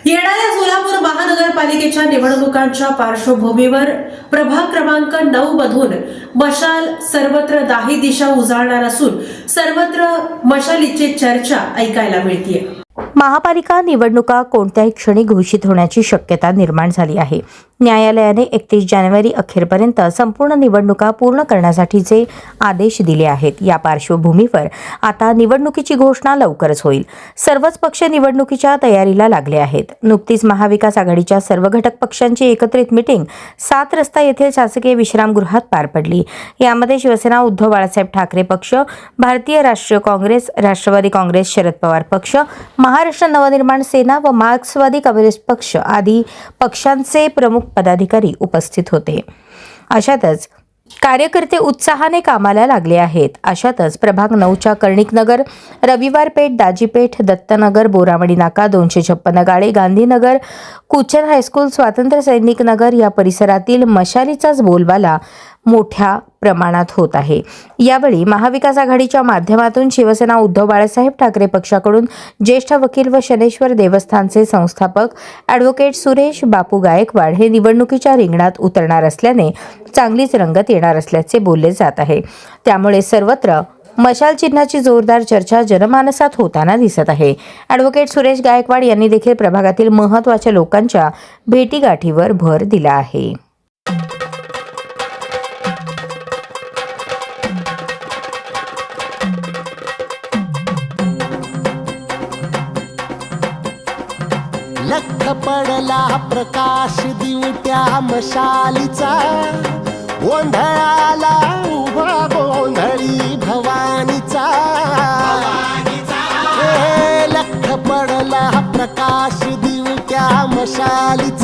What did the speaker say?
येणाऱ्या सोलापूर महानगरपालिकेच्या निवडणुकांच्या पार्श्वभूमीवर प्रभाग क्रमांक 9 मधून मशाल सर्वत्र दाही दिशा उजाळणार असून सर्वत्र मशालीची चर्चा ऐकायला मिळतेय. महापालिका निवडणुका कोणत्याही क्षणी घोषित होण्याची शक्यता निर्माण झाली आहे. न्यायालयाने 31 जानेवारी अखेरपर्यंत संपूर्ण निवडणुका पूर्ण करण्यासाठीचे आदेश दिले आहेत. या पार्श्वभूमीवर आता निवडणुकीची घोषणा लवकरच होईल. सर्वच पक्ष निवडणुकीच्या तयारीला लागले आहेत. नुकतीच महाविकास आघाडीच्या सर्व घटक पक्षांची एकत्रित मीटिंग 7 रस्ता येथील शासकीय विश्रामगृहात पार पडली. यामध्ये शिवसेना, उद्धव बाळासाहेब ठाकरे पक्ष, भारतीय राष्ट्रीय काँग्रेस, राष्ट्रवादी काँग्रेस, शरद पवार पक्ष, महाराष्ट्र नवनिर्माण सेना व मार्क्सवादी कम्युनिस्ट पक्ष आदी पक्षांचे प्रमुख पदाधिकारी उपस्थित होते. अशातच कार्यकर्ते उत्साहाने कामाला लागले आहेत. अशातच प्रभाग 9च्या कर्णिकनगर, रविवार पेठ, दाजीपेठ, दत्तनगर, बोरामडी नाका, 256 गाळे, गांधीनगर, कुचन हायस्कूल, स्वातंत्र्य सैनिक नगर या परिसरातील मशालीचाच बोलबाला मोठ्या प्रमाणात होत आहे. यावेळी महाविकास आघाडीच्या माध्यमातून शिवसेना, उद्धव बाळासाहेब ठाकरे पक्षाकडून ज्येष्ठ वकील व शनेश्वर देवस्थानचे संस्थापक ॲडव्होकेट सुरेश बापू गायकवाड हे निवडणुकीच्या रिंगणात उतरणार असल्याने चांगलीच रंगत येणार असल्याचे बोलले जात आहे. त्यामुळे सर्वत्र मशाल चिन्हाची जोरदार चर्चा जनमानसात होताना दिसत आहे. ॲडव्होकेट सुरेश गायकवाड यांनी देखील प्रभागातील महत्त्वाच्या लोकांच्या भेटीगाठीवर भर दिला आहे. लख पडला प्रकाश दिवट्या मशालीचा, गोंधळाला उभा गोंधळी भवानीचा. लख पडला प्रकाश दिवट्या मशालीचा,